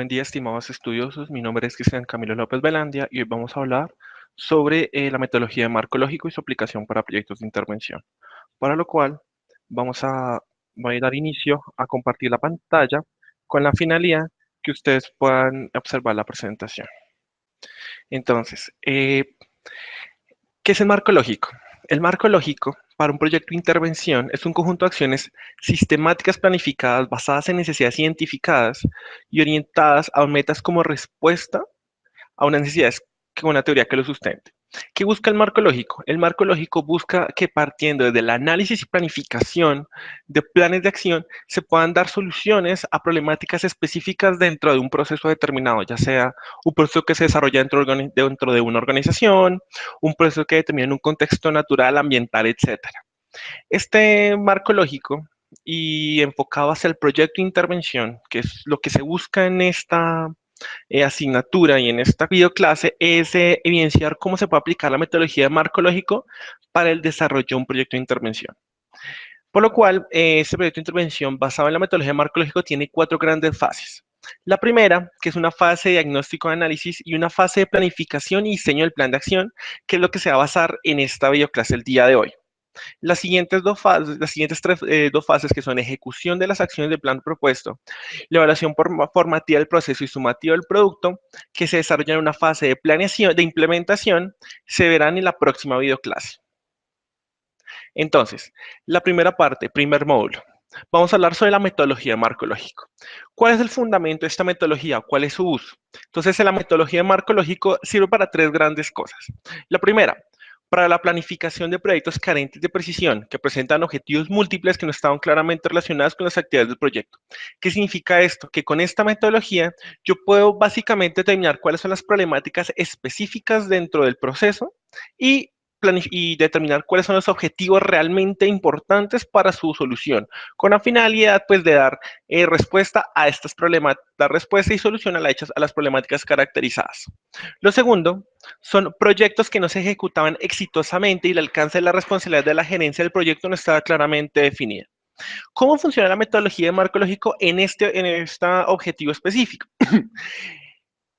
Buen día, estimados estudiosos. Mi nombre es Cristian Camilo López Velandia y hoy vamos a hablar sobre la metodología de marco lógico y su aplicación para proyectos de intervención. Para lo cual voy a dar inicio a compartir la pantalla con la finalidad que ustedes puedan observar la presentación. Entonces, ¿qué es el marco lógico? El marco lógico para un proyecto de intervención es un conjunto de acciones sistemáticas planificadas basadas en necesidades identificadas y orientadas a metas como respuesta a unas necesidades con una teoría que lo sustente. ¿Qué busca el marco lógico? El marco lógico busca que partiendo desde el análisis y planificación de planes de acción se puedan dar soluciones a problemáticas específicas dentro de un proceso determinado, ya sea un proceso que se desarrolla dentro de una organización, un proceso que determina en un contexto natural, ambiental, etcétera. Este marco lógico y enfocado hacia el proyecto de intervención, que es lo que se busca en esta asignatura y en esta videoclase, es evidenciar cómo se puede aplicar la metodología de marco lógico para el desarrollo de un proyecto de intervención. Por lo cual, este proyecto de intervención basado en la metodología de marco lógico tiene 4 grandes fases. La primera, que es una fase de diagnóstico de análisis, y una fase de planificación y diseño del plan de acción, que es lo que se va a basar en esta videoclase el día de hoy. Las siguientes dos fases, que son ejecución de las acciones del plan propuesto, la evaluación formativa del proceso y sumativa del producto, que se desarrolla en una fase de planeación, de implementación, se verán en la próxima videoclase. Entonces, la primera parte, primer módulo. Vamos a hablar sobre la metodología de marco lógico. ¿Cuál es el fundamento de esta metodología? ¿Cuál es su uso? Entonces, la metodología de marco lógico sirve para 3 grandes cosas. La primera, para la planificación de proyectos carentes de precisión, que presentan objetivos múltiples que no estaban claramente relacionados con las actividades del proyecto. ¿Qué significa esto? Que con esta metodología yo puedo básicamente determinar cuáles son las problemáticas específicas dentro del proceso y determinar cuáles son los objetivos realmente importantes para su solución, con la finalidad pues de dar respuesta a estas problemáticas, dar respuesta y solución a las problemáticas caracterizadas. Lo segundo son proyectos que no se ejecutaban exitosamente y el alcance de la responsabilidad de la gerencia del proyecto no estaba claramente definida. ¿Cómo funciona la metodología de marco lógico en este objetivo específico?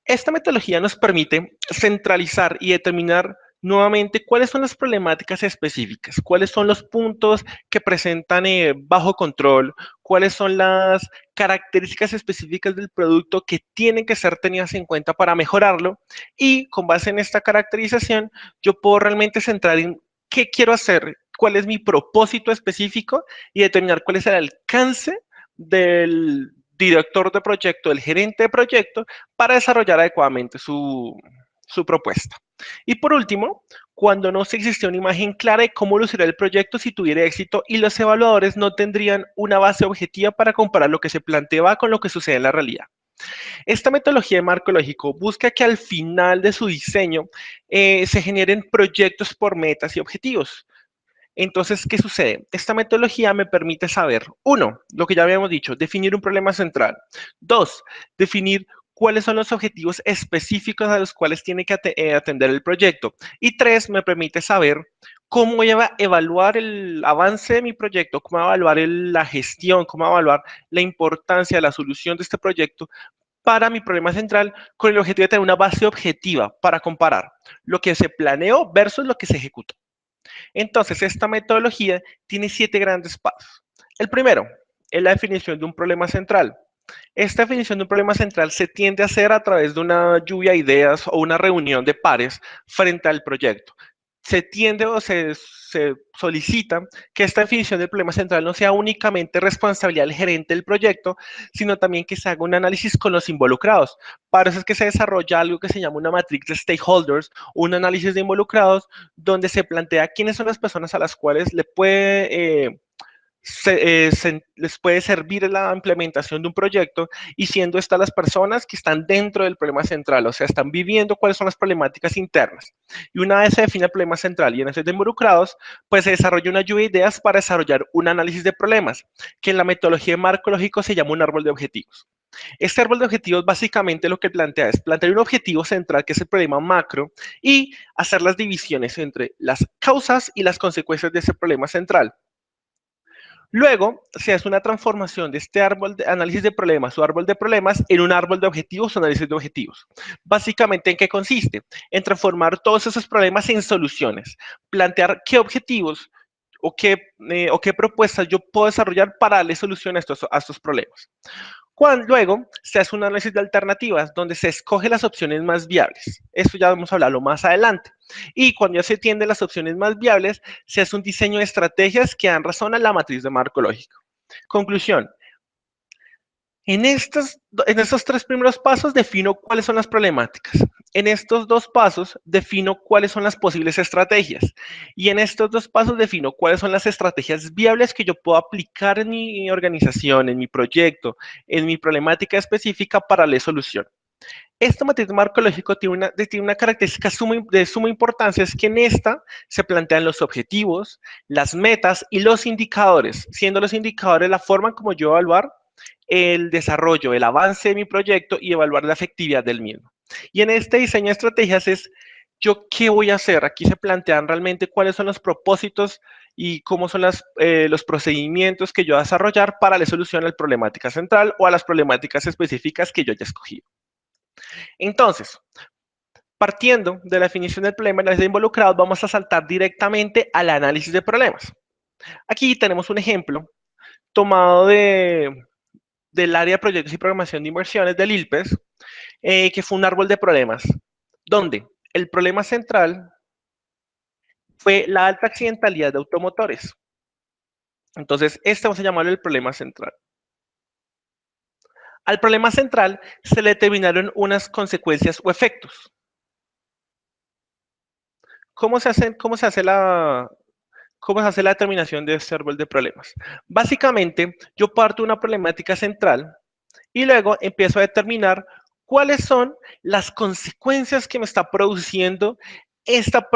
Esta metodología nos permite centralizar y determinar nuevamente cuáles son las problemáticas específicas, cuáles son los puntos que presentan bajo control, cuáles son las características específicas del producto que tienen que ser tenidas en cuenta para mejorarlo, y con base en esta caracterización yo puedo realmente centrar en qué quiero hacer, cuál es mi propósito específico y determinar cuál es el alcance del director de proyecto, del gerente de proyecto, para desarrollar adecuadamente su propuesta. Y por último, cuando no se existe una imagen clara de cómo lucirá el proyecto si tuviera éxito y los evaluadores no tendrían una base objetiva para comparar lo que se planteaba con lo que sucede en la realidad. Esta metodología de marco lógico busca que al final de su diseño se generen proyectos por metas y objetivos. Entonces, ¿qué sucede? Esta metodología me permite saber, uno, lo que ya habíamos dicho, definir un problema central. Dos, definir cuáles son los objetivos específicos a los cuales tiene que atender el proyecto. Y tres, me permite saber cómo voy a evaluar el avance de mi proyecto, cómo voy a evaluar la gestión, cómo voy a evaluar la importancia de la solución de este proyecto para mi problema central, con el objetivo de tener una base objetiva para comparar lo que se planeó versus lo que se ejecutó. Entonces, esta metodología tiene 7 grandes pasos. El primero es la definición de un problema central. Esta definición de un problema central se tiende a hacer a través de una lluvia de ideas o una reunión de pares frente al proyecto. Se tiende o se solicita que esta definición del problema central no sea únicamente responsabilidad del gerente del proyecto, sino también que se haga un análisis con los involucrados. Para eso es que se desarrolla algo que se llama una matriz de stakeholders, un análisis de involucrados, donde se plantea quiénes son las personas a las cuales les puede servir la implementación de un proyecto, y siendo estas las personas que están dentro del problema central, o sea, están viviendo cuáles son las problemáticas internas. Y una vez se define el problema central y en ese de involucrados, pues se desarrolla una lluvia de ideas para desarrollar un análisis de problemas, que en la metodología de marco lógico se llama un árbol de objetivos. Este árbol de objetivos básicamente lo que plantea es plantear un objetivo central, que es el problema macro, y hacer las divisiones entre las causas y las consecuencias de ese problema central. Luego se hace una transformación de este árbol de análisis de problemas o árbol de problemas en un árbol de objetivos o análisis de objetivos. Básicamente, ¿en qué consiste? En transformar todos esos problemas en soluciones, plantear qué objetivos o qué propuestas yo puedo desarrollar para darle solución a estos problemas. Luego se hace un análisis de alternativas donde se escoge las opciones más viables. Esto ya vamos a hablarlo más adelante. Y cuando ya se tienden las opciones más viables, se hace un diseño de estrategias que dan razón a la matriz de marco lógico. Conclusión. En estos tres primeros pasos defino cuáles son las problemáticas. En estos dos pasos defino cuáles son las posibles estrategias. Y en estos dos pasos defino cuáles son las estrategias viables que yo puedo aplicar en mi organización, en mi proyecto, en mi problemática específica para darle solución. Esta matriz de marco lógico tiene una característica de suma importancia, es que en esta se plantean los objetivos, las metas y los indicadores, siendo los indicadores la forma como yo evaluar el desarrollo, el avance de mi proyecto y evaluar la efectividad del mismo. Y en este diseño de estrategias es, ¿yo qué voy a hacer? Aquí se plantean realmente cuáles son los propósitos y cómo son los procedimientos que yo voy a desarrollar para la solución a la problemática central o a las problemáticas específicas que yo haya escogido. Entonces, partiendo de la definición del problema y análisis de involucrados, vamos a saltar directamente al análisis de problemas. Aquí tenemos un ejemplo tomado del área de proyectos y programación de inversiones del ILPES, que fue un árbol de problemas, donde el problema central fue la alta accidentalidad de automotores. Entonces, este vamos a llamarlo el problema central. Al problema central se le determinaron unas consecuencias o efectos. ¿Cómo se hace la determinación de este árbol de problemas? Básicamente, yo parto de una problemática central y luego empiezo a determinar cuáles son las consecuencias que me está produciendo esta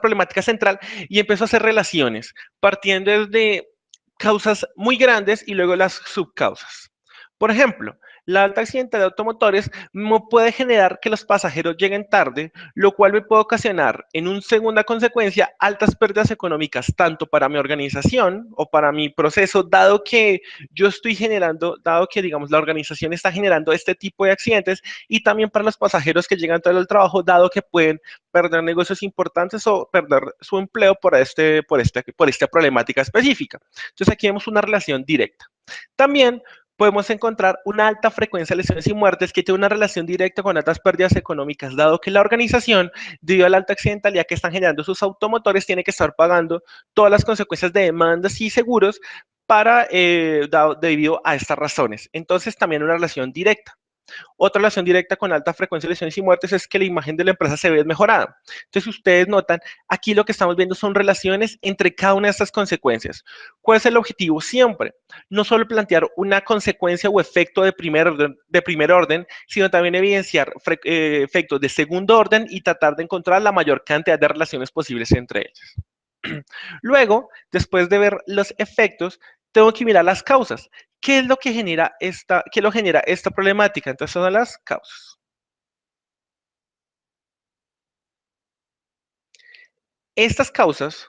problemática central y empiezo a hacer relaciones, partiendo desde causas muy grandes y luego las subcausas. Por ejemplo, la alta accidentalidad de automotores me puede generar que los pasajeros lleguen tarde, lo cual me puede ocasionar, en una segunda consecuencia, altas pérdidas económicas, tanto para mi organización o para mi proceso, dado que digamos, la organización está generando este tipo de accidentes, y también para los pasajeros que llegan tarde al trabajo, dado que pueden perder negocios importantes o perder su empleo por esta problemática específica. Entonces aquí vemos una relación directa. También podemos encontrar una alta frecuencia de lesiones y muertes que tiene una relación directa con altas pérdidas económicas, dado que la organización, debido a la alta accidentalidad que están generando sus automotores, tiene que estar pagando todas las consecuencias de demandas y seguros debido a estas razones. Entonces, también una relación directa. Otra relación directa con alta frecuencia de lesiones y muertes es que la imagen de la empresa se ve mejorada. Entonces, si ustedes notan, aquí lo que estamos viendo son relaciones entre cada una de estas consecuencias. ¿Cuál es el objetivo? Siempre, no solo plantear una consecuencia o efecto de primer orden, sino también evidenciar efectos de segundo orden y tratar de encontrar la mayor cantidad de relaciones posibles entre ellas. Luego, después de ver los efectos, tengo que mirar las causas. ¿Qué es lo que genera esta problemática? Entonces son las causas. Estas causas,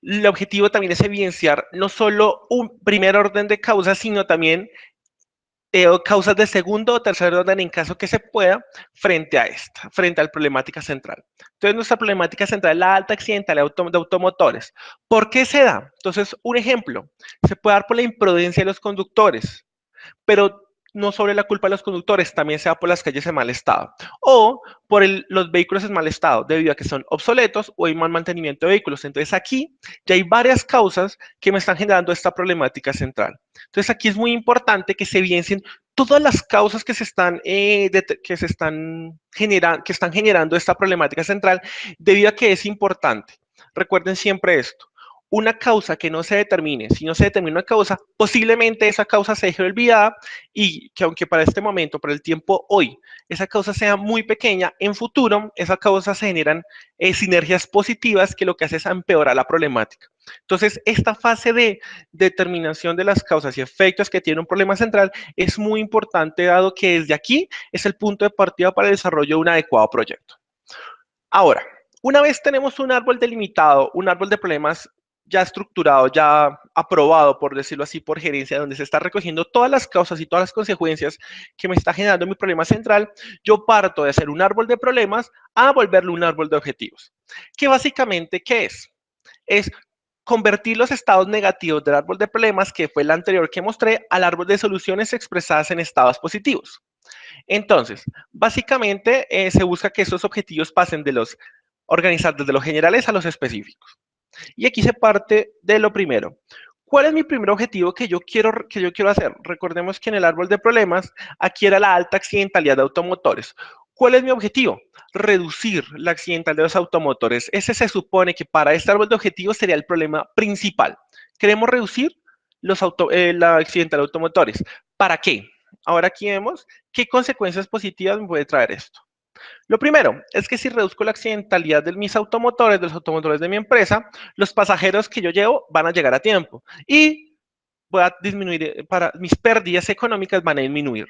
el objetivo también es evidenciar no solo un primer orden de causas, sino también causas de segundo o tercer orden en caso que se pueda frente a la problemática central. Entonces, nuestra problemática central es la alta accidentalidad de automotores. ¿Por qué se da? Entonces, un ejemplo, se puede dar por la imprudencia de los conductores, pero no sobre la culpa de los conductores, también se da por las calles en mal estado, o por los vehículos en mal estado, debido a que son obsoletos o hay mal mantenimiento de vehículos. Entonces aquí ya hay varias causas que me están generando esta problemática central. Entonces aquí es muy importante que se evidencien todas las causas que están generando esta problemática central, debido a que es importante. Recuerden siempre esto. Una causa que no se determine, si no se determina una causa, posiblemente esa causa se deje olvidada y que aunque para este momento, para el tiempo hoy, esa causa sea muy pequeña, en futuro esas causas se generan sinergias positivas que lo que hace es empeorar la problemática. Entonces, esta fase de determinación de las causas y efectos que tiene un problema central es muy importante, dado que desde aquí es el punto de partida para el desarrollo de un adecuado proyecto. Ahora, una vez tenemos un árbol delimitado, un árbol de problemas ya estructurado, ya aprobado, por decirlo así, por gerencia, donde se está recogiendo todas las causas y todas las consecuencias que me está generando mi problema central, yo parto de hacer un árbol de problemas a volverlo un árbol de objetivos. Que básicamente, ¿qué es? Es convertir los estados negativos del árbol de problemas, que fue el anterior que mostré, al árbol de soluciones expresadas en estados positivos. Entonces, básicamente se busca que esos objetivos pasen de los organizar desde los generales a los específicos. Y aquí se parte de lo primero. ¿Cuál es mi primer objetivo que yo quiero hacer? Recordemos que en el árbol de problemas, aquí era la alta accidentalidad de automotores. ¿Cuál es mi objetivo? Reducir la accidentalidad de los automotores. Ese se supone que para este árbol de objetivos sería el problema principal. Queremos reducir la accidentalidad de automotores. ¿Para qué? Ahora aquí vemos qué consecuencias positivas me puede traer esto. Lo primero es que si reduzco la accidentalidad de mis automotores, de los automotores de mi empresa, los pasajeros que yo llevo van a llegar a tiempo y voy a disminuir, mis pérdidas económicas van a disminuir.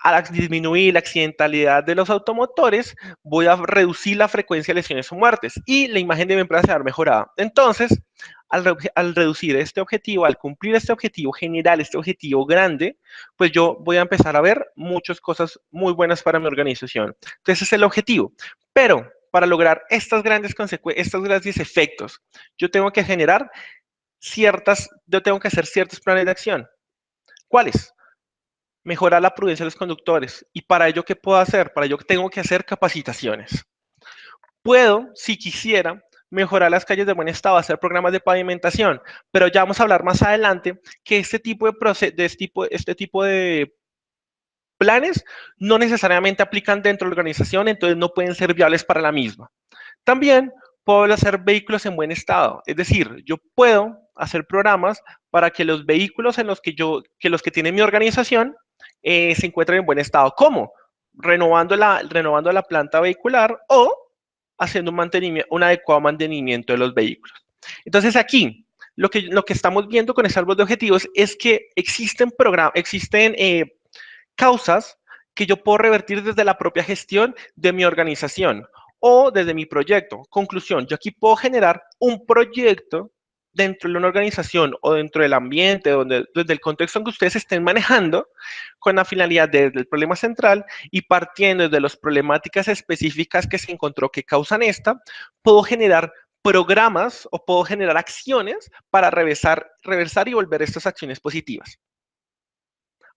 Al disminuir la accidentalidad de los automotores, voy a reducir la frecuencia de lesiones o muertes y la imagen de mi empresa se va a mejorar. Entonces, al reducir este objetivo, al cumplir este objetivo general, este objetivo grande, pues yo voy a empezar a ver muchas cosas muy buenas para mi organización. Entonces, ese es el objetivo. Pero para lograr estas grandes consecuencias, estos grandes efectos, yo tengo que yo tengo que hacer ciertos planes de acción. ¿Cuáles? Mejorar la prudencia de los conductores. ¿Y para ello qué puedo hacer? Para ello tengo que hacer capacitaciones. Puedo, si quisiera, mejorar las calles de buen estado, hacer programas de pavimentación, pero ya vamos a hablar más adelante que este tipo de planes no necesariamente aplican dentro de la organización, entonces no pueden ser viables para la misma. También puedo hacer vehículos en buen estado, es decir, yo puedo hacer programas para que los vehículos que los que tiene mi organización se encuentren en buen estado. ¿Cómo? Renovando la planta vehicular o haciendo un adecuado mantenimiento de los vehículos. Entonces aquí, lo que estamos viendo con este árbol de objetivos es que existen causas que yo puedo revertir desde la propia gestión de mi organización o desde mi proyecto. Conclusión, yo aquí puedo generar un proyecto dentro de una organización o dentro del ambiente, desde el contexto en que ustedes estén manejando, con la finalidad del problema central y partiendo de las problemáticas específicas que se encontró que causan esta, puedo generar programas o puedo generar acciones para reversar y volver estas acciones positivas.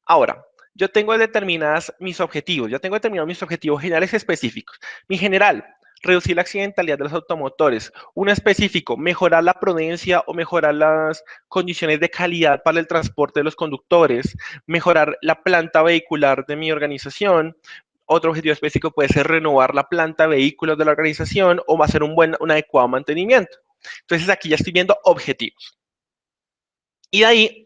Ahora, yo tengo determinadas mis objetivos, ya tengo determinados mis objetivos generales específicos. Mi general, reducir la accidentalidad de los automotores. Un específico, mejorar la prudencia o mejorar las condiciones de calidad para el transporte de los conductores, mejorar la planta vehicular de mi organización. Otro objetivo específico puede ser renovar la planta de vehículos de la organización o hacer un adecuado mantenimiento. Entonces aquí ya estoy viendo objetivos. Y de ahí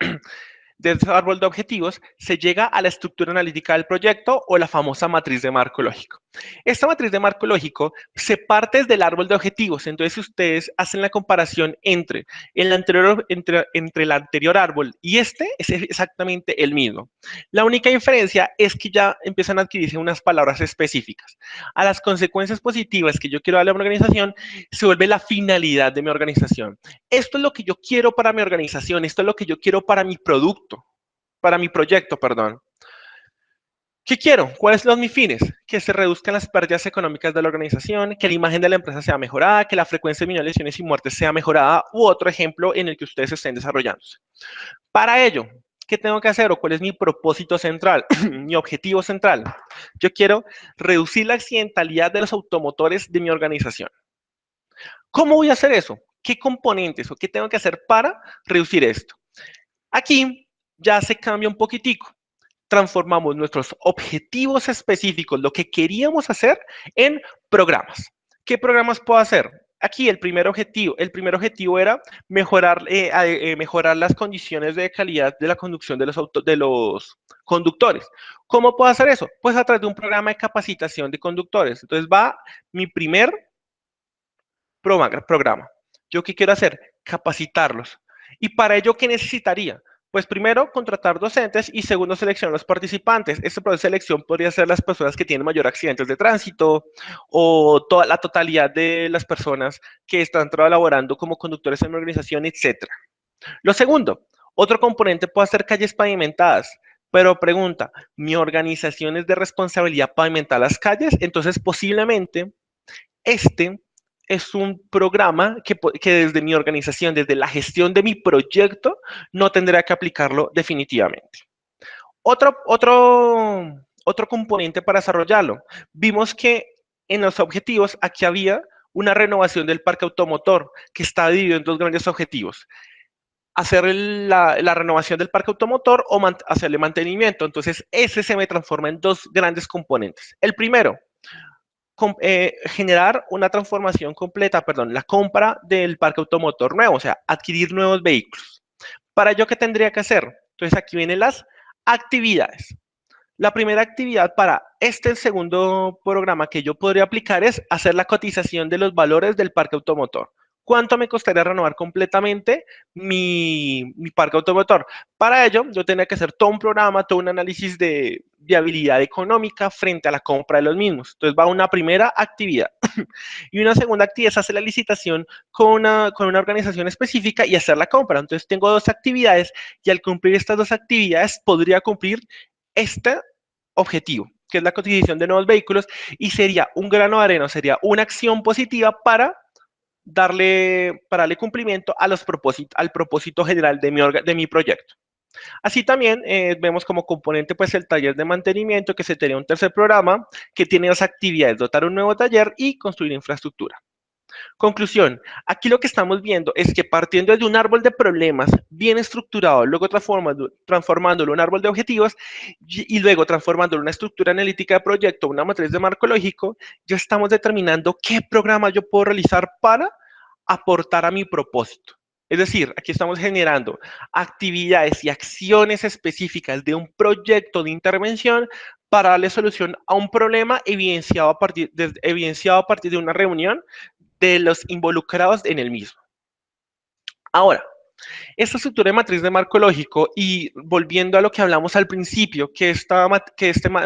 de ese árbol de objetivos se llega a la estructura analítica del proyecto o la famosa matriz de marco lógico. Esta matriz de marco lógico se parte desde el árbol de objetivos. Entonces, si ustedes hacen la comparación entre el anterior árbol y este, es exactamente el mismo. La única diferencia es que ya empiezan a adquirirse unas palabras específicas. A las consecuencias positivas que yo quiero darle a una organización, se vuelve la finalidad de mi organización. Esto es lo que yo quiero para mi organización, esto es lo que yo quiero para mi producto, para mi proyecto, perdón. ¿Qué quiero? ¿Cuáles son mis fines? Que se reduzcan las pérdidas económicas de la organización, que la imagen de la empresa sea mejorada, que la frecuencia de lesiones y muertes sea mejorada, u otro ejemplo en el que ustedes estén desarrollándose. Para ello, ¿qué tengo que hacer o cuál es mi propósito central, mi objetivo central? Yo quiero reducir la accidentalidad de los automotores de mi organización. ¿Cómo voy a hacer eso? ¿Qué componentes o qué tengo que hacer para reducir esto? Aquí ya se cambia un poquitico. Transformamos nuestros objetivos específicos, lo que queríamos hacer, en programas. ¿Qué programas puedo hacer? Aquí el primer objetivo era mejorar las condiciones de calidad de la conducción de los conductores. ¿Cómo puedo hacer eso? Pues a través de un programa de capacitación de conductores. Entonces va mi primer programa. ¿Yo qué quiero hacer? Capacitarlos. ¿Y para ello qué necesitaría? Pues primero, contratar docentes y segundo, seleccionar los participantes. Este proceso de selección podría ser las personas que tienen mayor accidentes de tránsito o toda la totalidad de las personas que están trabajando como conductores en mi organización, etcétera. Lo segundo, otro componente puede ser calles pavimentadas. Pero pregunta, ¿mi organización es de responsabilidad pavimentar las calles? Entonces posiblemente este es un programa que desde mi organización, desde la gestión de mi proyecto, no tendría que aplicarlo definitivamente. Otro componente para desarrollarlo. Vimos que en los objetivos aquí había una renovación del parque automotor que está dividido en dos grandes objetivos. Hacer la renovación del parque automotor o hacerle mantenimiento. Entonces, ese se me transforma en dos grandes componentes. El primero, generar una transformación completa, perdón, la compra del parque automotor nuevo, o sea, adquirir nuevos vehículos. ¿Para ello qué tendría que hacer? Entonces aquí vienen las actividades. La primera actividad para este segundo programa que yo podría aplicar es hacer la cotización de los valores del parque automotor. ¿Cuánto me costaría renovar completamente mi parque automotor? Para ello, yo tenía que hacer todo un programa, todo un análisis de viabilidad económica frente a la compra de los mismos. Entonces va una primera actividad. Y una segunda actividad es hacer la licitación con una organización específica y hacer la compra. Entonces tengo dos actividades y al cumplir estas dos actividades podría cumplir este objetivo, que es la cotización de nuevos vehículos, y sería un grano de arena, sería una acción positiva para darle cumplimiento a al propósito general de mi proyecto. Así también vemos como componente pues el taller de mantenimiento, que se sería un tercer programa que tiene dos actividades: dotar un nuevo taller y construir infraestructura. Conclusión, aquí lo que estamos viendo es que partiendo de un árbol de problemas bien estructurado, luego transformándolo en un árbol de objetivos y luego transformándolo en una estructura analítica de proyecto, una matriz de marco lógico, ya estamos determinando qué programa yo puedo realizar para aportar a mi propósito. Es decir, aquí estamos generando actividades y acciones específicas de un proyecto de intervención para darle solución a un problema evidenciado a partir de una reunión de los involucrados en el mismo. Ahora, esta estructura de matriz de marco lógico, y volviendo a lo que hablamos al principio, que esta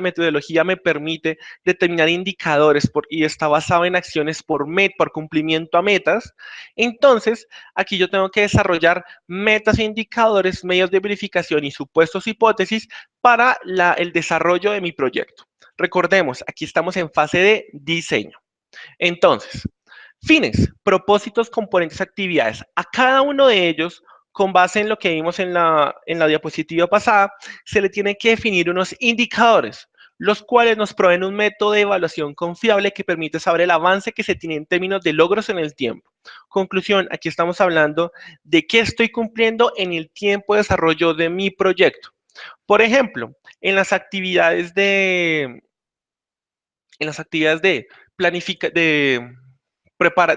metodología me permite determinar indicadores y está basado en acciones por cumplimiento a metas, entonces aquí yo tengo que desarrollar metas e indicadores, medios de verificación y supuestos hipótesis para el desarrollo de mi proyecto. Recordemos, aquí estamos en fase de diseño. Entonces, fines, propósitos, componentes, actividades. A cada uno de ellos, con base en lo que vimos en la diapositiva pasada, se le tiene que definir unos indicadores, los cuales nos proveen un método de evaluación confiable que permite saber el avance que se tiene en términos de logros en el tiempo. Conclusión, aquí estamos hablando de qué estoy cumpliendo en el tiempo de desarrollo de mi proyecto. Por ejemplo, en las actividades de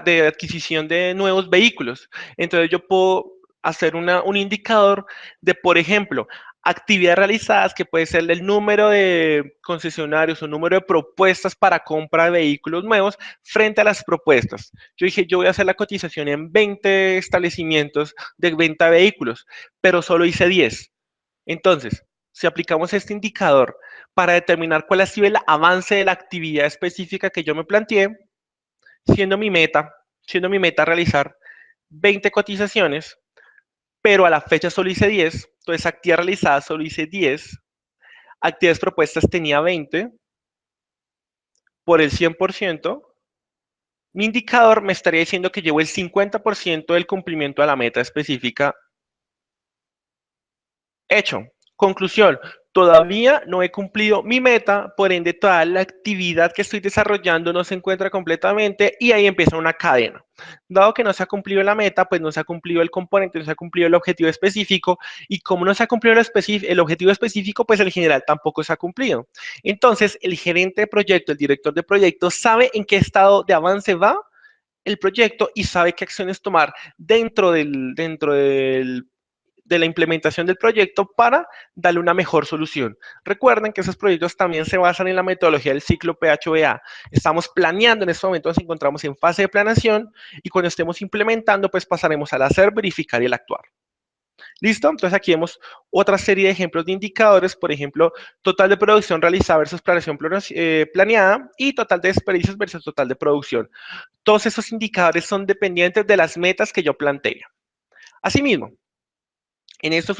de adquisición de nuevos vehículos. Entonces yo puedo hacer un indicador de, por ejemplo, actividades realizadas, que puede ser el número de concesionarios o número de propuestas para compra de vehículos nuevos frente a las propuestas. Yo dije, yo voy a hacer la cotización en 20 establecimientos de venta de vehículos, pero solo hice 10. Entonces, si aplicamos este indicador para determinar cuál ha sido el avance de la actividad específica que yo me planteé, siendo mi meta realizar 20 cotizaciones, pero a la fecha solo hice 10, entonces actividades realizadas solo hice 10, actividades propuestas tenía 20, por el 100%, mi indicador me estaría diciendo que llevo el 50% del cumplimiento a la meta específica hecho. Conclusión, todavía no he cumplido mi meta, por ende toda la actividad que estoy desarrollando no se encuentra completamente y ahí empieza una cadena. Dado que no se ha cumplido la meta, pues no se ha cumplido el componente, no se ha cumplido el objetivo específico, y como no se ha cumplido el objetivo específico, pues el general tampoco se ha cumplido. Entonces, el gerente de proyecto, el director de proyecto, sabe en qué estado de avance va el proyecto y sabe qué acciones tomar de la implementación del proyecto para darle una mejor solución. Recuerden que esos proyectos también se basan en la metodología del ciclo PHBA. Estamos planeando en este momento, nos encontramos en fase de planeación y cuando estemos implementando, pues pasaremos al hacer, verificar y al actuar. ¿Listo? Entonces aquí vemos otra serie de ejemplos de indicadores, por ejemplo, total de producción realizada versus planeación planeada y total de desperdicios versus total de producción. Todos esos indicadores son dependientes de las metas que yo planteé. Asimismo, en estos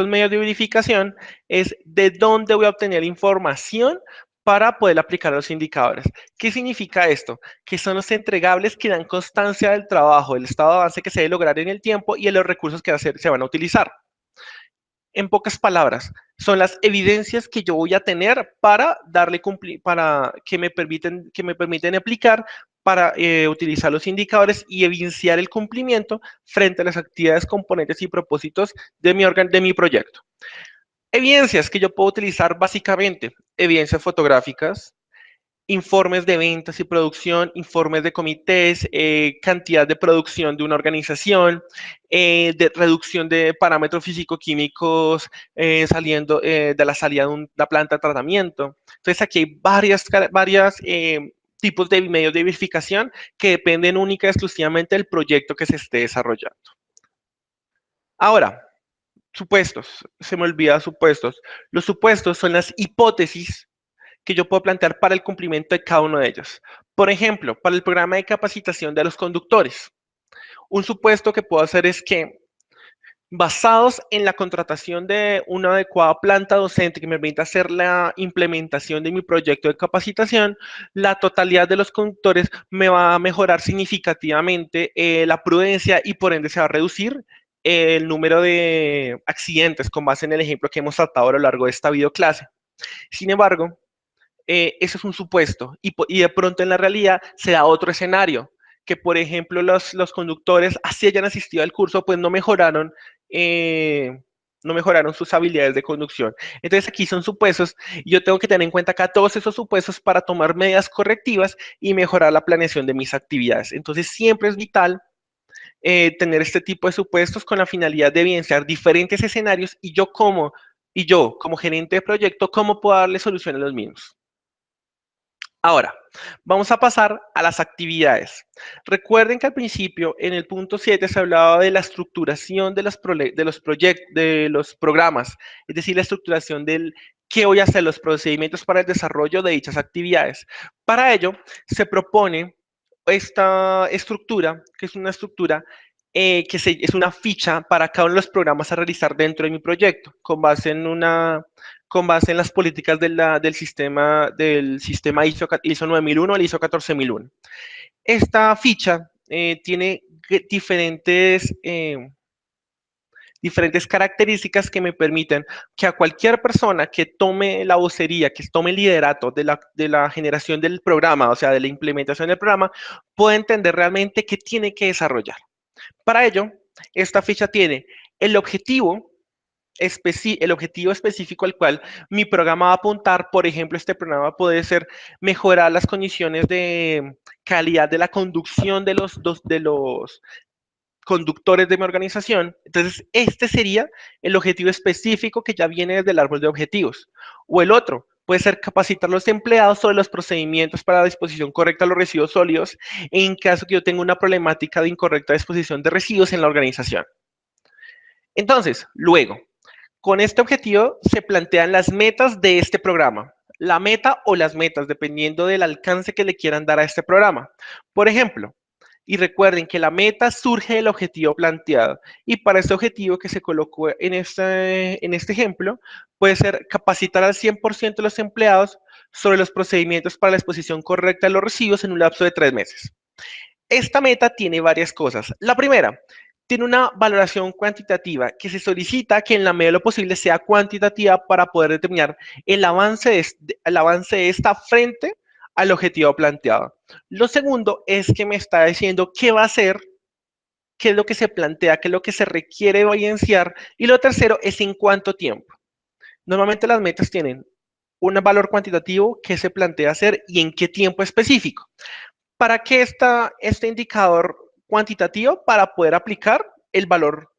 medios de verificación es de dónde voy a obtener información para poder aplicar los indicadores. ¿Qué significa esto? Que son los entregables que dan constancia del trabajo, del estado de avance que se debe lograr en el tiempo y de los recursos que se van a utilizar. En pocas palabras, son las evidencias que yo voy a tener para para que me permiten aplicar para utilizar los indicadores y evidenciar el cumplimiento frente a las actividades, componentes y propósitos de de mi proyecto. Evidencias que yo puedo utilizar básicamente, evidencias fotográficas, informes de ventas y producción, informes de comités, cantidad de producción de una organización, de reducción de parámetros físico-químicos saliendo de la salida de una planta de tratamiento. Entonces aquí hay varias tipos de medios de verificación que dependen única y exclusivamente del proyecto que se esté desarrollando. Ahora, supuestos, se me olvida supuestos. Los supuestos son las hipótesis que yo puedo plantear para el cumplimiento de cada uno de ellos. Por ejemplo, para el programa de capacitación de los conductores, un supuesto que puedo hacer es que, basados en la contratación de una adecuada planta docente que me permita hacer la implementación de mi proyecto de capacitación, la totalidad de los conductores me va a mejorar significativamente la prudencia y por ende se va a reducir el número de accidentes con base en el ejemplo que hemos tratado a lo largo de esta videoclase. Sin embargo, eso es un supuesto y de pronto en la realidad se da otro escenario, que por ejemplo los conductores, así hayan asistido al curso, pues no mejoraron sus habilidades de conducción. Entonces aquí son supuestos y yo tengo que tener en cuenta acá todos esos supuestos para tomar medidas correctivas y mejorar la planeación de mis actividades. Entonces siempre es vital tener este tipo de supuestos con la finalidad de evidenciar diferentes escenarios y yo como gerente de proyecto, cómo puedo darle solución a los mismos. Ahora, vamos a pasar a las actividades. Recuerden que al principio, en el punto 7, se hablaba de la estructuración de los programas, es decir, la estructuración del qué voy a hacer, los procedimientos para el desarrollo de dichas actividades. Para ello, se propone esta estructura, que es una estructura es una ficha para cada uno de los programas a realizar dentro de mi proyecto, con base en las políticas del sistema ISO 9001 al ISO 14001. Esta ficha tiene diferentes características que me permiten que a cualquier persona que tome la vocería, que tome el liderato de la generación del programa, o sea, de la implementación del programa, pueda entender realmente qué tiene que desarrollar. Para ello, esta ficha tiene el objetivo específico al cual mi programa va a apuntar. Por ejemplo, este programa puede ser mejorar las condiciones de calidad de la conducción de los conductores de mi organización. Entonces, este sería el objetivo específico que ya viene desde el árbol de objetivos. O el otro puede ser capacitar a los empleados sobre los procedimientos para la disposición correcta de los residuos sólidos en caso que yo tenga una problemática de incorrecta disposición de residuos en la organización. Entonces, luego, con este objetivo se plantean las metas de este programa. La meta o las metas, dependiendo del alcance que le quieran dar a este programa. Por ejemplo, y recuerden que la meta surge del objetivo planteado. Y para este objetivo que se colocó en este ejemplo, puede ser capacitar al 100% de los empleados sobre los procedimientos para la exposición correcta de los residuos en un lapso de 3 meses. Esta meta tiene varias cosas. La primera, tiene una valoración cuantitativa que se solicita que en la medida de lo posible sea cuantitativa para poder determinar el avance de esta frente al objetivo planteado. Lo segundo es que me está diciendo qué va a hacer, qué es lo que se plantea, qué es lo que se requiere evidenciar. Y lo tercero es en cuánto tiempo. Normalmente las metas tienen un valor cuantitativo que se plantea hacer y en qué tiempo específico. ¿Para qué está este indicador cuantitativo? Para poder aplicar el valor,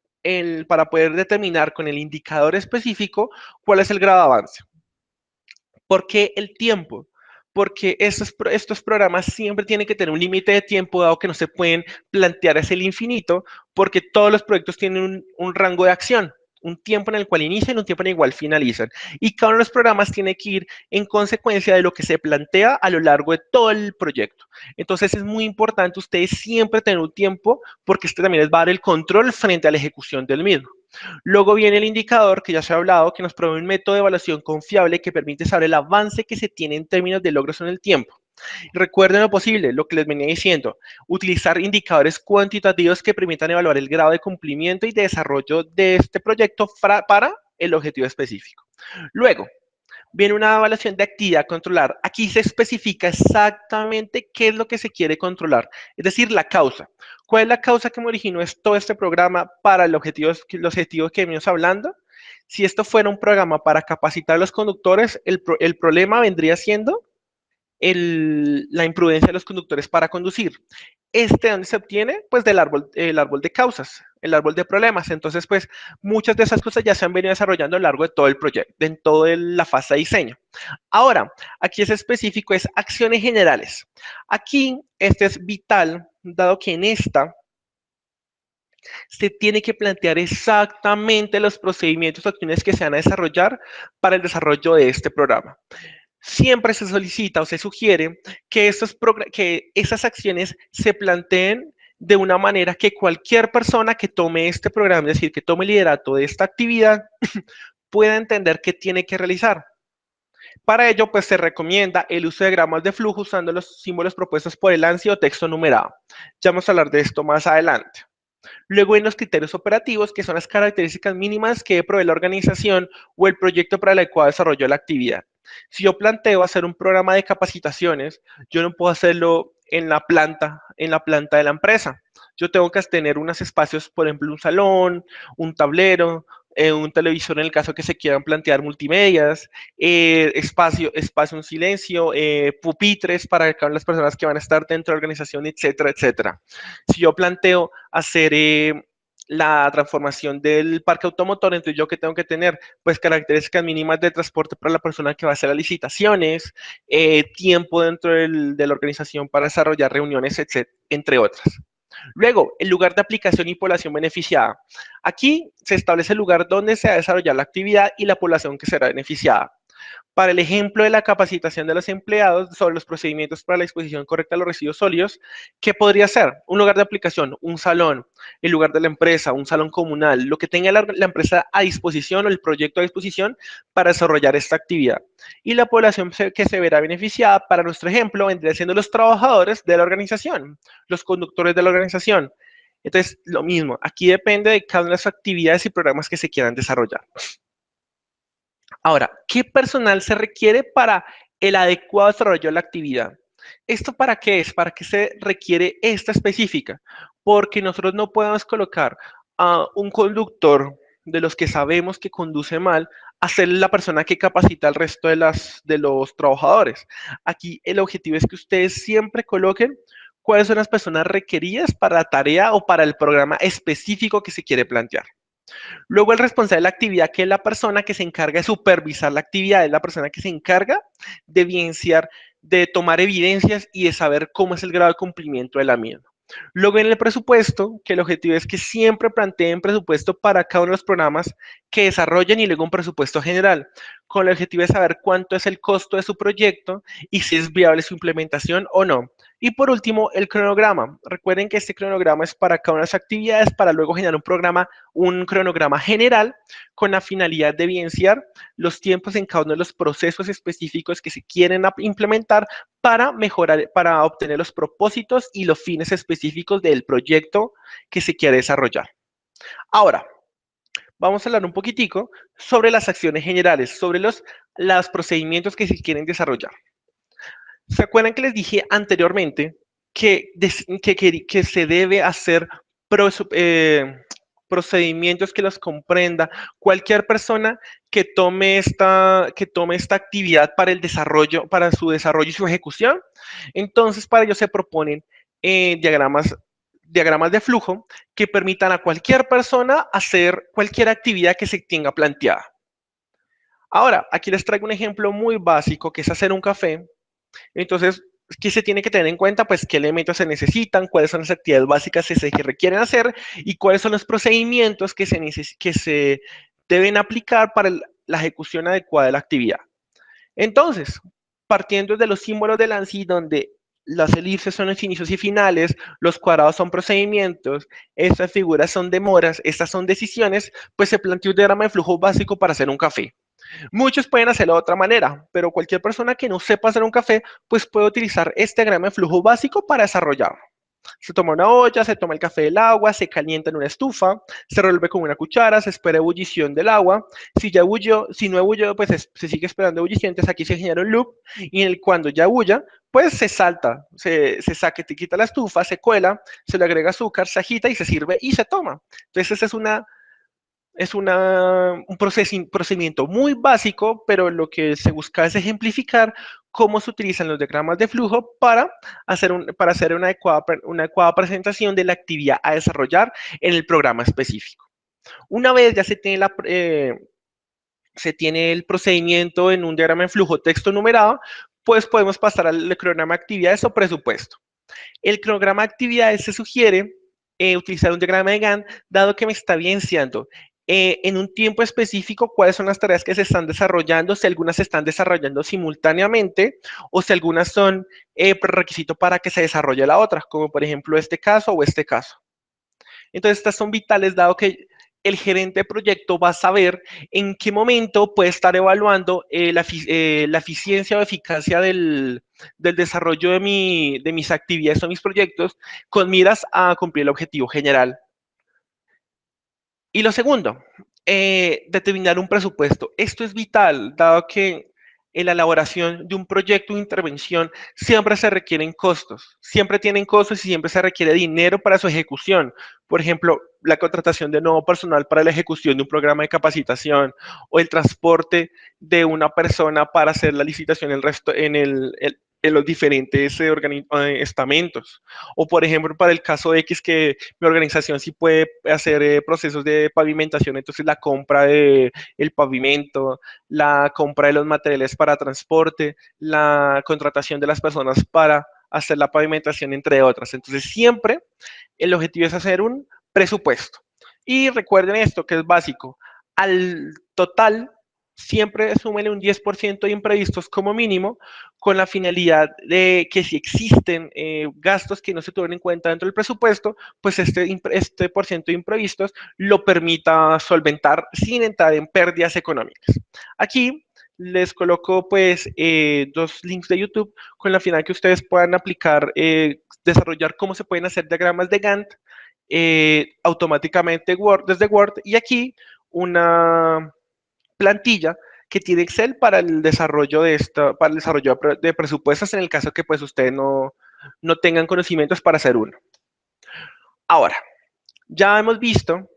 para poder determinar con el indicador específico cuál es el grado de avance. ¿Por qué el tiempo? porque estos programas siempre tienen que tener un límite de tiempo, dado que no se pueden plantear hacia el infinito, porque todos los proyectos tienen un rango de acción, un tiempo en el cual inician y un tiempo en el cual finalizan. Y cada uno de los programas tiene que ir en consecuencia de lo que se plantea a lo largo de todo el proyecto. Entonces es muy importante ustedes siempre tener un tiempo, porque este también les va a dar el control frente a la ejecución del mismo. Luego viene el indicador, que ya se ha hablado, que nos provee un método de evaluación confiable que permite saber el avance que se tiene en términos de logros en el tiempo. Recuerden lo posible, lo que les venía diciendo, utilizar indicadores cuantitativos que permitan evaluar el grado de cumplimiento y de desarrollo de este proyecto para el objetivo específico. Luego, viene una evaluación de actividad a controlar. Aquí se especifica exactamente qué es lo que se quiere controlar, es decir, la causa. ¿Cuál es la causa que me originó todo este programa para los objetivos que venimos hablando? Si esto fuera un programa para capacitar a los conductores, el problema vendría siendo la imprudencia de los conductores para conducir. ¿Dónde se obtiene? Pues el árbol de causas, el árbol de problemas. Entonces, pues muchas de esas cosas ya se han venido desarrollando a lo largo de todo el proyecto, en toda la fase de diseño. Ahora, aquí es específico, es acciones generales. Aquí, este es vital, dado que en esta se tiene que plantear exactamente los procedimientos o acciones que se van a desarrollar para el desarrollo de este programa. Siempre se solicita o se sugiere que esas acciones se planteen de una manera que cualquier persona que tome este programa, es decir, que tome el liderato de esta actividad, pueda entender qué tiene que realizar. Para ello, pues se recomienda el uso de diagramas de flujo usando los símbolos propuestos por el ANSI o texto numerado. Ya vamos a hablar de esto más adelante. Luego en los criterios operativos, que son las características mínimas que debe proveer la organización o el proyecto para el adecuado desarrollo de la actividad. Si yo planteo hacer un programa de capacitaciones, yo no puedo hacerlo en la planta de la empresa. Yo tengo que tener unos espacios, por ejemplo, un salón, un tablero, un televisor en el caso que se quieran plantear multimedias, espacio en silencio, pupitres para las personas que van a estar dentro de la organización, etcétera, etcétera. Si yo planteo hacer la transformación del parque automotor, entonces yo que tengo que tener pues características mínimas de transporte para la persona que va a hacer las licitaciones, tiempo dentro de la organización para desarrollar reuniones, etcétera, entre otras. Luego, el lugar de aplicación y población beneficiada. Aquí se establece el lugar donde se va a desarrollar la actividad y la población que será beneficiada. Para el ejemplo de la capacitación de los empleados sobre los procedimientos para la disposición correcta de los residuos sólidos, ¿qué podría ser? Un lugar de aplicación, un salón, el lugar de la empresa, un salón comunal, lo que tenga la empresa a disposición o el proyecto a disposición para desarrollar esta actividad. Y la población que se verá beneficiada, para nuestro ejemplo, vendría siendo los trabajadores de la organización, los conductores de la organización. Entonces, lo mismo, aquí depende de cada una de las actividades y programas que se quieran desarrollar. Ahora, ¿qué personal se requiere para el adecuado desarrollo de la actividad? ¿Esto para qué es? ¿Para qué se requiere esta específica? Porque nosotros no podemos colocar a un conductor de los que sabemos que conduce mal a ser la persona que capacita al resto de los trabajadores. Aquí el objetivo es que ustedes siempre coloquen cuáles son las personas requeridas para la tarea o para el programa específico que se quiere plantear. Luego el responsable de la actividad, que es la persona que se encarga de supervisar la actividad, es la persona que se encarga de evidenciar, de tomar evidencias y de saber cómo es el grado de cumplimiento de la misma. Luego en el presupuesto, que el objetivo es que siempre planteen presupuesto para cada uno de los programas que desarrollen y luego un presupuesto general, con el objetivo de saber cuánto es el costo de su proyecto y si es viable su implementación o no. Y por último, el cronograma. Recuerden que este cronograma es para cada una de las actividades para luego generar un cronograma general con la finalidad de evidenciar los tiempos en cada uno de los procesos específicos que se quieren implementar para mejorar, para obtener los propósitos y los fines específicos del proyecto que se quiere desarrollar. Ahora, vamos a hablar un poquitico sobre las acciones generales, sobre los procedimientos que se quieren desarrollar. ¿Se acuerdan que les dije anteriormente que se debe hacer procedimientos que los comprenda cualquier persona que tome esta actividad para el desarrollo, para su desarrollo y su ejecución? Entonces, para ello se proponen diagramas de flujo que permitan a cualquier persona hacer cualquier actividad que se tenga planteada. Ahora, aquí les traigo un ejemplo muy básico, que es hacer un café. Entonces, ¿qué se tiene que tener en cuenta? Pues qué elementos se necesitan, cuáles son las actividades básicas que se requieren hacer y cuáles son los procedimientos que se deben aplicar para la ejecución adecuada de la actividad. Entonces, partiendo de los símbolos del ANSI, donde las elipses son los inicios y finales, los cuadrados son procedimientos, estas figuras son demoras, estas son decisiones, pues se plantea un diagrama de flujo básico para hacer un café. Muchos pueden hacerlo de otra manera, pero cualquier persona que no sepa hacer un café, pues puede utilizar este diagrama de flujo básico para desarrollarlo. Se toma una olla, se toma el café del agua, se calienta en una estufa, se revuelve con una cuchara, se espera ebullición del agua. Si ya ebullió, si no ebullió, pues se sigue esperando ebullición. Entonces aquí se genera un loop y en el cuando ya ebulla, pues se salta, se saca, te quita la estufa, se cuela, se le agrega azúcar, se agita y se sirve y se toma. Entonces esa un procedimiento muy básico, pero lo que se busca es ejemplificar cómo se utilizan los diagramas de flujo para hacer una adecuada presentación de la actividad a desarrollar en el programa específico. Una vez ya se tiene el procedimiento en un diagrama de flujo texto numerado, pues podemos pasar al cronograma de actividades o presupuesto. El cronograma de actividades se sugiere utilizar un diagrama de Gantt, dado que me está evidenciando en un tiempo específico cuáles son las tareas que se están desarrollando, si algunas se están desarrollando simultáneamente o si algunas son requisito para que se desarrolle la otra, como por ejemplo este caso o este caso. Entonces, estas son vitales, dado que el gerente de proyecto va a saber en qué momento puede estar evaluando la eficiencia o eficacia del desarrollo de mis actividades o mis proyectos con miras a cumplir el objetivo general. Y lo segundo, determinar un presupuesto. Esto es vital, dado que en la elaboración de un proyecto de intervención siempre se requieren costos, siempre tienen costos y siempre se requiere dinero para su ejecución. Por ejemplo, la contratación de nuevo personal para la ejecución de un programa de capacitación o el transporte de una persona para hacer la licitación en los diferentes estamentos. O, por ejemplo, para el caso X, que mi organización sí puede hacer procesos de pavimentación, entonces la compra de el pavimento, la compra de los materiales para transporte, la contratación de las personas para hacer la pavimentación, entre otras. Entonces, siempre el objetivo es hacer un presupuesto. Y recuerden esto, que es básico. Al total, siempre súmenle un 10% de imprevistos como mínimo, con la finalidad de que si existen gastos que no se tuvieron en cuenta dentro del presupuesto, pues este por ciento de imprevistos lo permita solventar sin entrar en pérdidas económicas. Aquí les coloco pues dos links de YouTube con la finalidad que ustedes puedan aplicar, desarrollar cómo se pueden hacer diagramas de Gantt automáticamente desde Word, y aquí una plantilla que tiene Excel para el desarrollo para el desarrollo de presupuestos en el caso que pues ustedes no tengan conocimientos para hacer uno. Ahora, ya hemos visto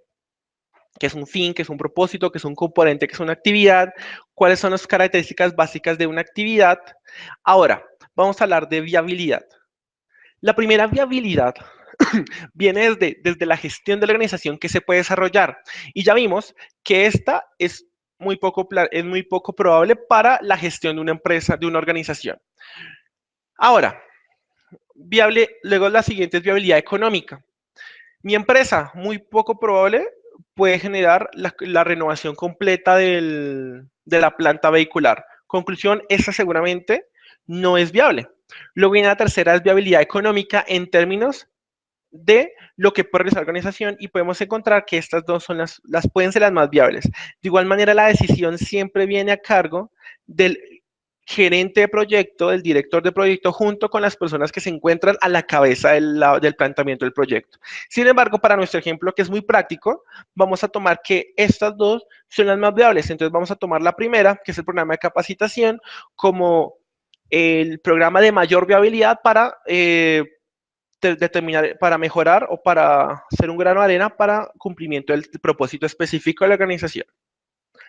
que es un fin, que es un propósito, que es un componente, que es una actividad, cuáles son las características básicas de una actividad. Ahora, vamos a hablar de viabilidad. La primera viabilidad viene desde la gestión de la organización que se puede desarrollar. Y ya vimos que esta es muy poco probable para la gestión de una empresa, de una organización. Ahora, luego la siguiente es viabilidad económica. Mi empresa, muy poco probable, puede generar la renovación completa de la planta vehicular. Conclusión, esta seguramente no es viable. Luego viene la tercera, es viabilidad económica en términos de lo que puede realizar la organización, y podemos encontrar que estas dos son pueden ser las más viables. De igual manera, la decisión siempre viene a cargo del gerente de proyecto, del director de proyecto, junto con las personas que se encuentran a la cabeza del planteamiento del proyecto. Sin embargo, para nuestro ejemplo, que es muy práctico, vamos a tomar que estas dos son las más viables. Entonces vamos a tomar la primera, que es el programa de capacitación, como el programa de mayor viabilidad para determinar, para mejorar o para ser un grano de arena para cumplimiento del propósito específico de la organización.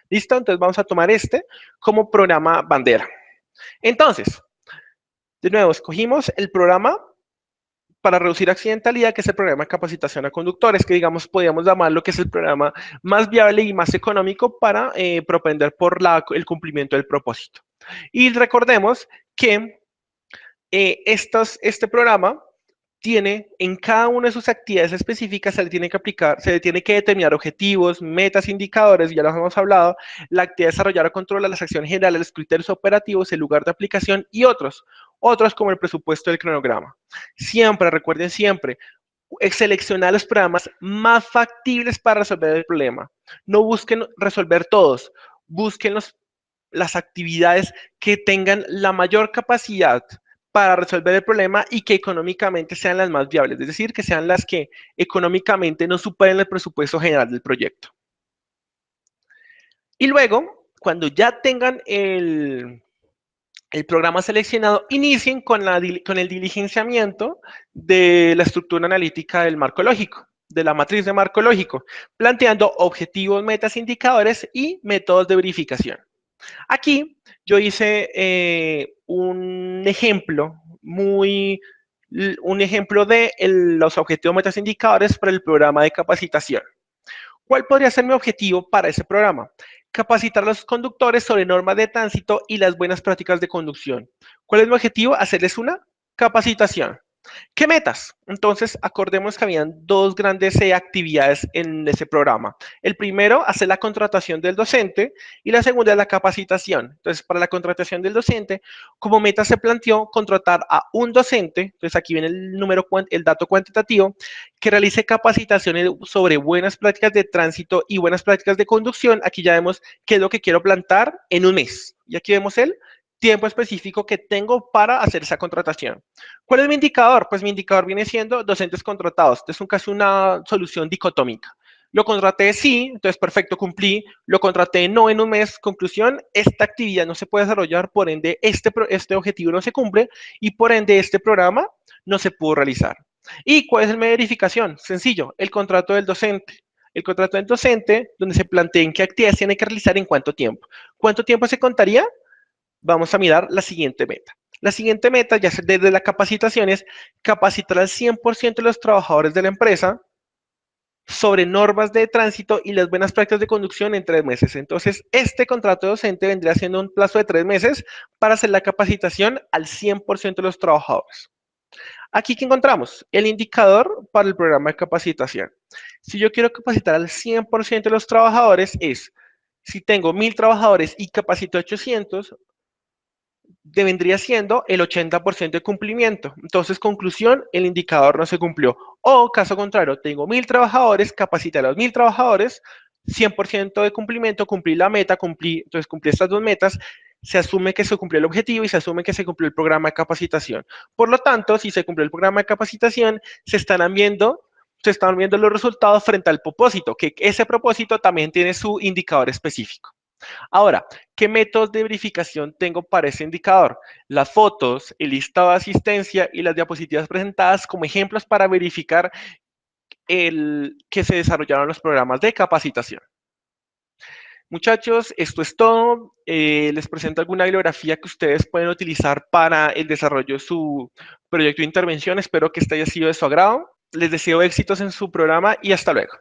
¿Listo? Entonces vamos a tomar este como programa bandera. Entonces, de nuevo, escogimos el programa para reducir accidentalidad, que es el programa de capacitación a conductores, que digamos podríamos llamarlo que es el programa más viable y más económico para propender por el cumplimiento del propósito. Y recordemos que este programa tiene en cada una de sus actividades específicas, se le tiene que aplicar, se le tiene que determinar objetivos, metas, indicadores, ya los hemos hablado, la actividad de desarrollar o controlar las acciones generales, los criterios operativos, el lugar de aplicación y otros como el presupuesto del cronograma. Siempre, recuerden siempre, seleccionar los programas más factibles para resolver el problema. No busquen resolver todos, busquen las actividades que tengan la mayor capacidad para resolver el problema y que económicamente sean las más viables, es decir, que sean las que económicamente no superen el presupuesto general del proyecto. Y luego, cuando ya tengan el programa seleccionado, inicien con el diligenciamiento de la estructura analítica del marco lógico, de la matriz de marco lógico, planteando objetivos, metas, indicadores y métodos de verificación. Aquí yo hice un ejemplo de los objetivos, metas, indicadores para el programa de capacitación. ¿Cuál podría ser mi objetivo para ese programa? Capacitar a los conductores sobre normas de tránsito y las buenas prácticas de conducción. ¿Cuál es mi objetivo? Hacerles una capacitación. ¿Qué metas? Entonces, acordemos que habían dos grandes actividades en ese programa. El primero, hacer la contratación del docente y la segunda es la capacitación. Entonces, para la contratación del docente, como meta se planteó contratar a un docente, entonces aquí viene el dato cuantitativo, que realice capacitaciones sobre buenas prácticas de tránsito y buenas prácticas de conducción. Aquí ya vemos qué es lo que quiero plantar en un mes. Y aquí vemos el tiempo específico que tengo para hacer esa contratación. ¿Cuál es mi indicador? Pues mi indicador viene siendo docentes contratados. Este es casi una solución dicotómica. Lo contraté sí, entonces perfecto, cumplí. Lo contraté no en un mes. Conclusión, esta actividad no se puede desarrollar, por ende este objetivo no se cumple y por ende este programa no se pudo realizar. ¿Y cuál es el medio de verificación? Sencillo, el contrato del docente. El contrato del docente, donde se planteen qué actividades tiene que realizar en cuánto tiempo. ¿Cuánto tiempo se contaría? Vamos a mirar la siguiente meta. La siguiente meta, ya desde la capacitación, es capacitar al 100% de los trabajadores de la empresa sobre normas de tránsito y las buenas prácticas de conducción en 3 meses. Entonces, este contrato docente vendría siendo un plazo de 3 meses para hacer la capacitación al 100% de los trabajadores. Aquí, ¿qué encontramos? El indicador para el programa de capacitación. Si yo quiero capacitar al 100% de los trabajadores, si tengo 1000 trabajadores y capacito 800, vendría siendo el 80% de cumplimiento. Entonces, conclusión, el indicador no se cumplió. O, caso contrario, tengo 1000 trabajadores, capacité a los 1000 trabajadores, 100% de cumplimiento, cumplí la meta, entonces cumplí estas dos metas, se asume que se cumplió el objetivo y se asume que se cumplió el programa de capacitación. Por lo tanto, si se cumplió el programa de capacitación, se están viendo los resultados frente al propósito, que ese propósito también tiene su indicador específico. Ahora, ¿qué métodos de verificación tengo para ese indicador? Las fotos, el listado de asistencia y las diapositivas presentadas como ejemplos para verificar que se desarrollaron los programas de capacitación. Muchachos, esto es todo. Les presento alguna bibliografía que ustedes pueden utilizar para el desarrollo de su proyecto de intervención. Espero que este haya sido de su agrado. Les deseo éxitos en su programa y hasta luego.